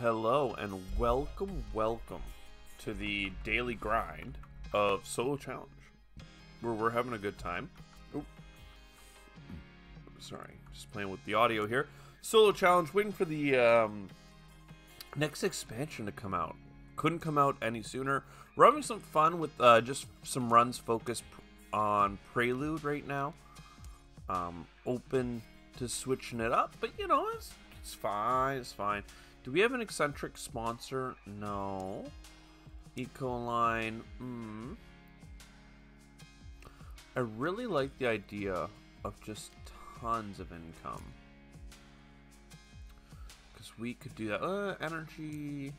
Hello and welcome to the daily grind of Solo Challenge, where we're having a good time. Oop. Sorry, just playing with the audio here. Solo Challenge, waiting for the next expansion to come out. Couldn't come out any sooner. We're having some fun with just some runs focused on Prelude right now. Open to switching it up, but you know, it's fine. It's fine. Do we have an eccentric sponsor? No. Ecoline. I really like the idea of just tons of income. Because we could do that. Energy.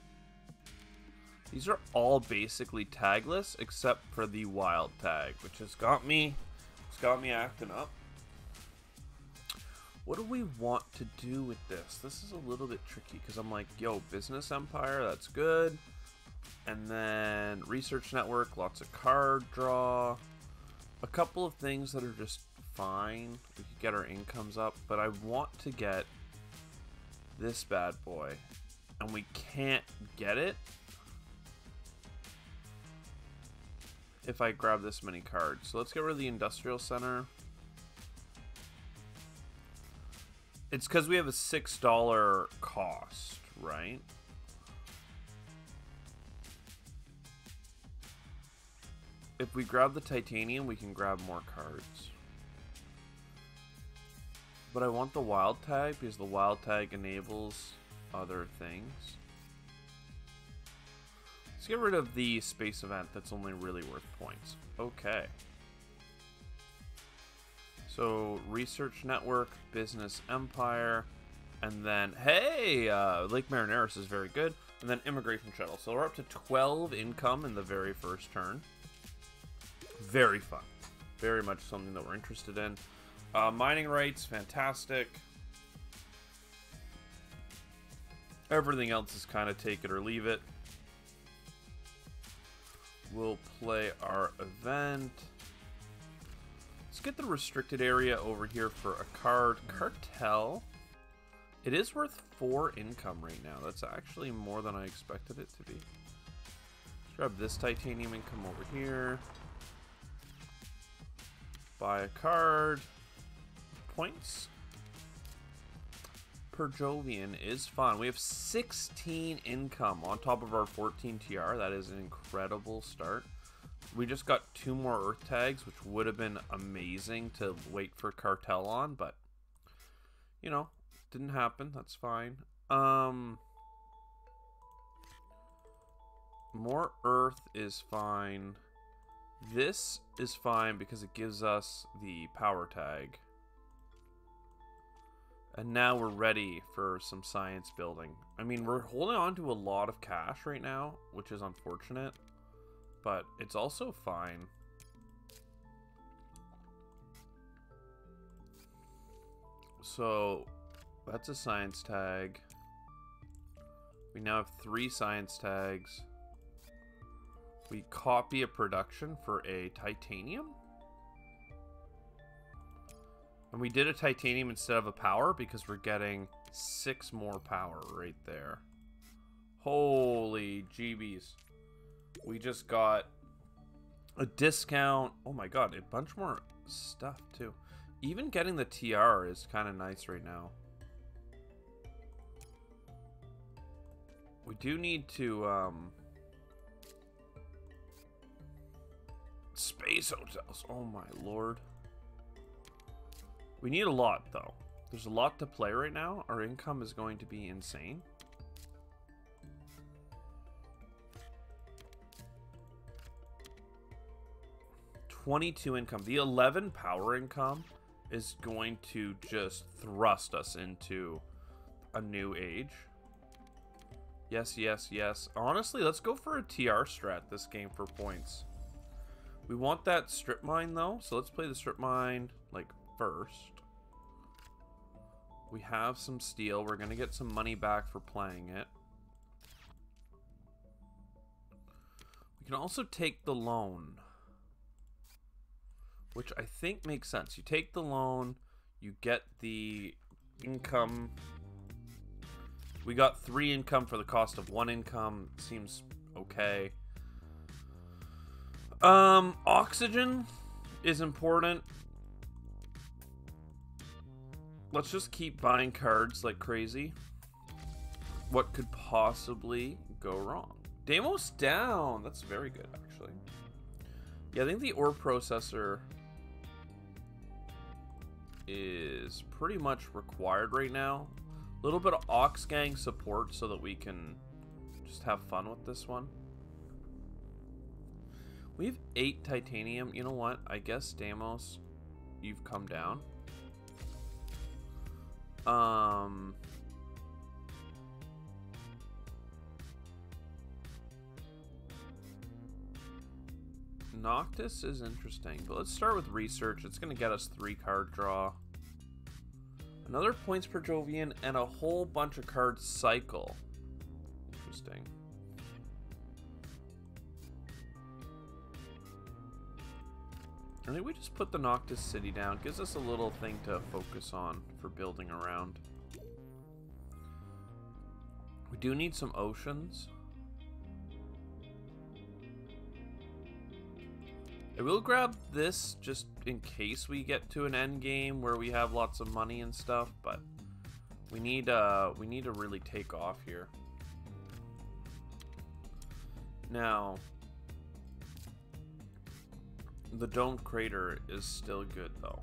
These are all basically tagless except for the wild tag, which has got me acting up. What do we want to do with this? This is a little bit tricky because I'm like, yo, Business Empire, that's good. And then Research Network, lots of card draw. A couple of things that are just fine. We could get our incomes up, but I want to get this bad boy. And we can't get it if I grab this many cards. So let's get rid of the Industrial Center. It's because we have a $6 cost, right? If we grab the titanium, we can grab more cards. But I want the wild tag because the wild tag enables other things. Let's get rid of the space event that's only really worth points. Okay. So, Research Network, Business Empire, and then, hey, Lake Marineris is very good, and then Immigration Shuttle. So we're up to 12 income in the very first turn. Very fun. Very much something that we're interested in. Mining rights, fantastic. Everything else is kind of take it or leave it. We'll play our event. Let's get the restricted area over here for a card. Cartel. It is worth 4 income right now. That's actually more than I expected it to be. Let's grab this titanium income over here. Buy a card. Points. Perjovian is fun. We have 16 income on top of our 14 TR. That is an incredible start. We just got 2 more Earth tags, which would have been amazing to wait for Cartel on, but, you know, didn't happen. That's fine. More Earth is fine. This is fine because it gives us the power tag. And now we're ready for some science building. I mean, we're holding on to a lot of cash right now, which is unfortunate. But it's also fine. So that's a science tag. We now have 3 science tags. We copy a production for a titanium. And we did a titanium instead of a power because we're getting 6 more power right there. Holy jeebies. We just got a discount. Oh my god, a bunch more stuff too. Even getting the TR is kind of nice right now. We do need to space hotels. Oh my lord. We need a lot though. There's a lot to play right now. Our income is going to be insane. 22 income. The 11 power income is going to just thrust us into a new age. Yes, yes, yes. Honestly, let's go for a TR strat this game for points. We want that strip mine though, so let's play the strip mine like first. We have some steel. We're gonna get some money back for playing it. We can also take the loan, which I think makes sense. You take the loan, you get the income We got 3 income for the cost of 1 income. Seems okay. Oxygen is important. Let's just keep buying cards like crazy. What could possibly go wrong? Deimos down. That's very good, actually. Yeah, I think the ore processor is pretty much required right now. A little bit of Ox Gang support so that we can just have fun with this one. We have 8 titanium. You know what? I guess Deimos, you've come down. Noctis is interesting, but let's start with research. It's going to get us 3 card draw. Another points per Jovian and a whole bunch of card cycle. Interesting. I think we just put the Noctis City down. Gives us a little thing to focus on for building around. We do need some oceans. I will grab this just in case we get to an end game where we have lots of money and stuff, but we need to really take off here. Now, the domed crater is still good though.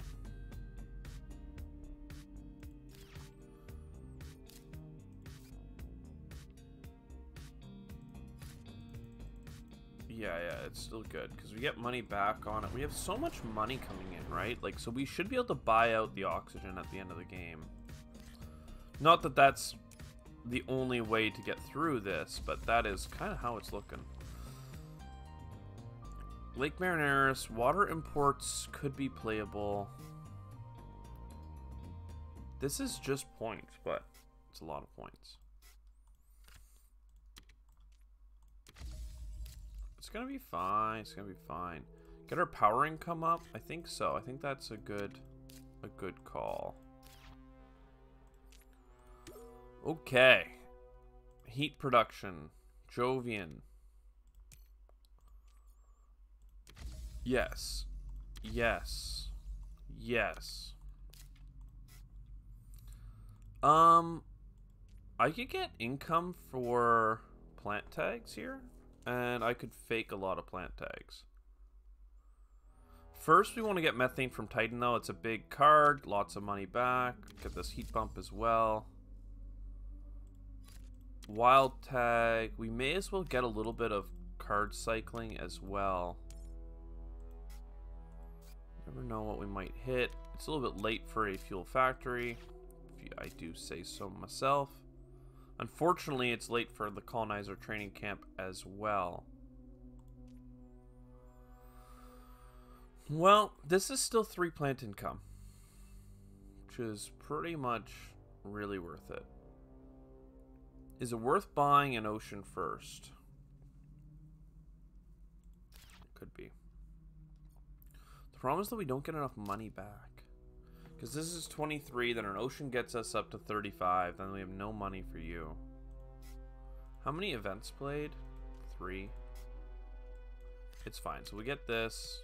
Yeah, it's still good because we get money back on it. We have so much money coming in, right? Like, so we should be able to buy out the oxygen at the end of the game. Not that that's the only way to get through this, but that is kind of how it's looking. Lake Marineris, water imports could be playable. This is just points, but it's a lot of points. It's gonna be fine. It's gonna be fine. Get our power income up? I think so. I think that's a good call. Okay. Heat production. Jovian. Yes. Yes. Yes. I could get income for plant tags here. And I could fake a lot of plant tags. First, we want to get methane from Titan, though. It's a big card. Lots of money back. Get this heat bump as well. Wild tag. We may as well get a little bit of card cycling as well. Never know what we might hit. It's a little bit late for a fuel factory, if I do say so myself. Unfortunately, it's late for the colonizer training camp as well. Well, this is still 3 plant income, which is pretty much really worth it. Is it worth buying an ocean first? Could be. The problem is that we don't get enough money back. Because this is 23, then an ocean gets us up to 35, then we have no money for you. How many events played? 3. It's fine. So we get this,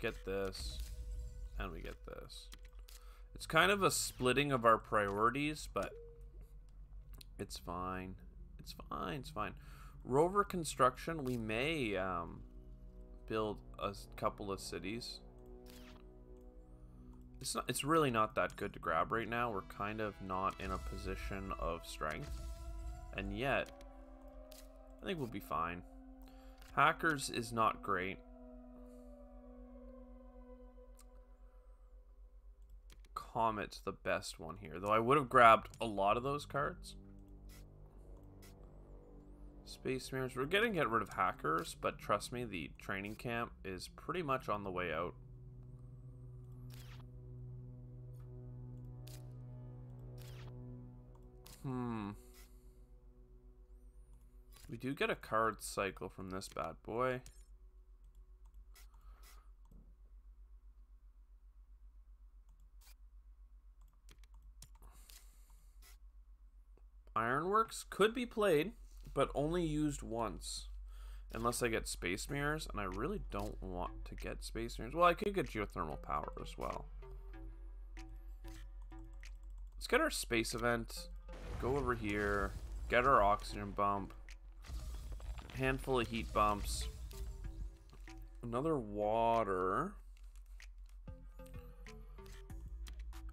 and we get this. It's kind of a splitting of our priorities, but it's fine. It's fine. It's fine. Rover construction, we may build a couple of cities. It's really not that good to grab right now. We're kind of not in a position of strength. And yet, I think we'll be fine. Hackers is not great. Comet's the best one here. Though I would have grabbed a lot of those cards. Space Mariners. We're going to get rid of hackers. But trust me, the training camp is pretty much on the way out. We do get a card cycle from this bad boy. Ironworks could be played, but only used once. Unless I get Space Mirrors, and I really don't want to get Space Mirrors. Well, I could get Geothermal Power as well. Let's get our Space Event, go over here, get our Oxygen Bump, handful of Heat Bumps, another Water.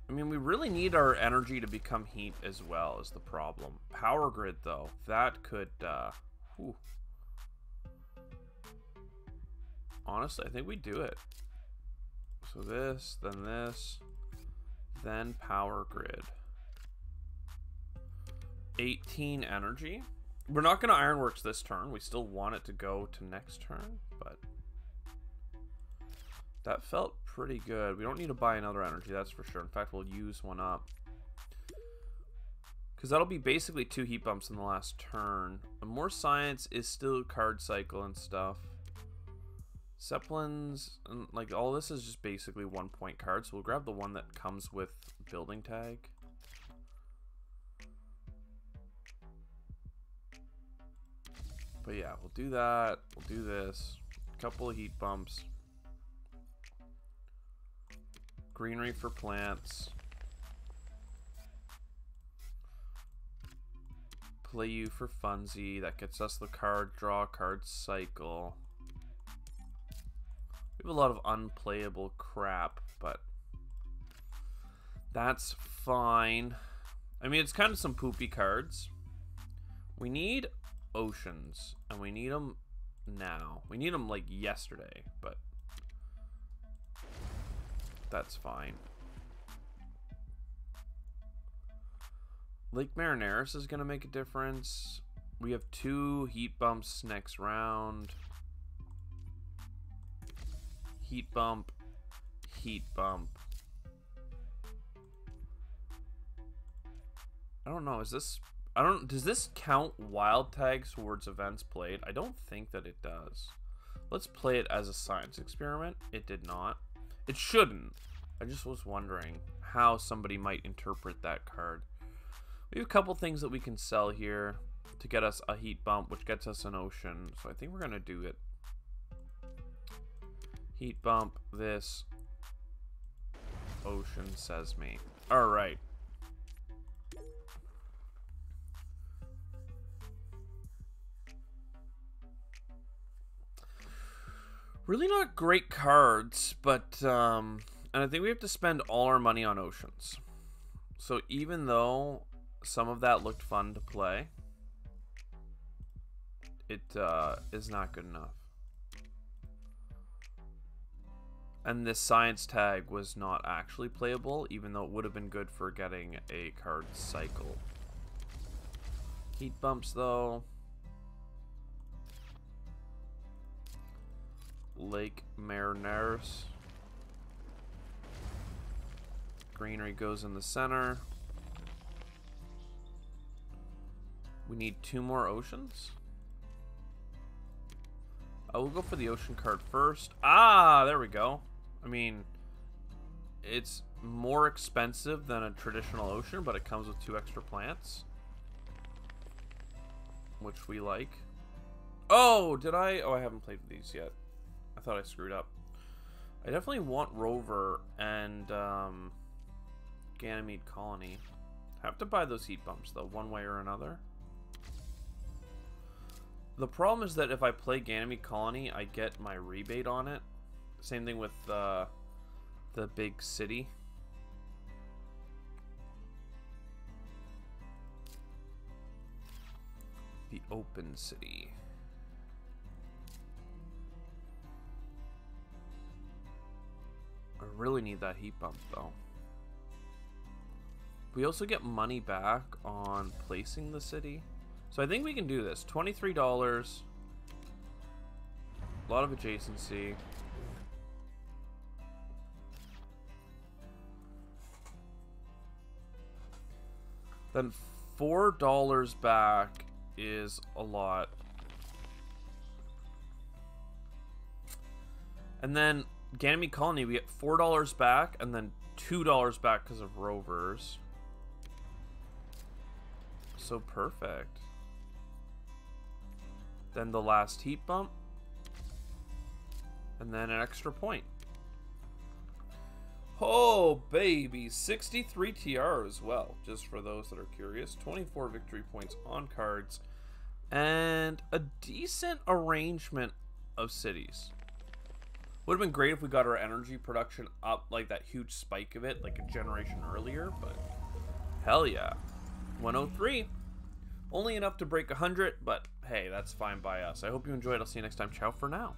I mean, we really need our energy to become heat as well, is the problem. Power Grid, though, that could, whew. Honestly, I think we do it. So this, then Power Grid. 18 energy. We're not going to Ironworks this turn. We still want it to go to next turn, but that felt pretty good. We don't need to buy another energy, that's for sure. In fact, we'll use one up. Because that'll be basically 2 heat bumps in the last turn. And more science is still card cycle and stuff. Zeppelins, and like all this is just basically 1-point cards. So we'll grab the one that comes with building tag. But yeah, we'll do that. We'll do this. A couple of heat bumps. Greenery for plants. Play you for Funzy. That gets us the card draw, card cycle. We have a lot of unplayable crap, but that's fine. I mean, it's kind of some poopy cards. We need oceans, and we need them now. We need them like yesterday, but that's fine. Lake Marineris is going to make a difference. We have 2 heat bumps next round. Heat bump, heat bump. I don't know, is this... does this count wild tags towards events played? I don't think that it does. Let's play it as a science experiment. It did not. It shouldn't. I just was wondering how somebody might interpret that card. We have a couple things that we can sell here to get us a heat bump, which gets us an ocean. So I think we're going to do it. Heat bump, this. Ocean, Sesame. Alright. Really not great cards, but, and I think we have to spend all our money on oceans. So even though some of that looked fun to play, it is not good enough. And this science tag was not actually playable, even though it would have been good for getting a card cycle. Heat bumps, though. Lake Marineris. Greenery goes in the center. We need 2 more oceans. I will go for the ocean card first. Ah, there we go. I mean, it's more expensive than a traditional ocean, but it comes with 2 extra plants, which we like. Oh, did I? Oh, I haven't played with these yet. I thought I screwed up. I definitely want Rover and Ganymede Colony. Have to buy those heat bumps, though, one way or another. The problem is that if I play Ganymede Colony, I get my rebate on it. Same thing with the big city. The open city. I really need that heat bump, though. We also get money back on placing the city. So I think we can do this. $23. A lot of adjacency. Then $4 back is a lot. And then Ganymede Colony, we get $4 back and then $2 back because of rovers. so perfect. Then the last heat bump. And then an extra point. Oh, baby. 63 TR as well, just for those that are curious. 24 victory points on cards. And a decent arrangement of cities. Would have been great if we got our energy production up, like that huge spike of it, like a generation earlier, but hell yeah. 103. Only enough to break 100, but hey, that's fine by us. I hope you enjoyed. I'll see you next time. Ciao for now.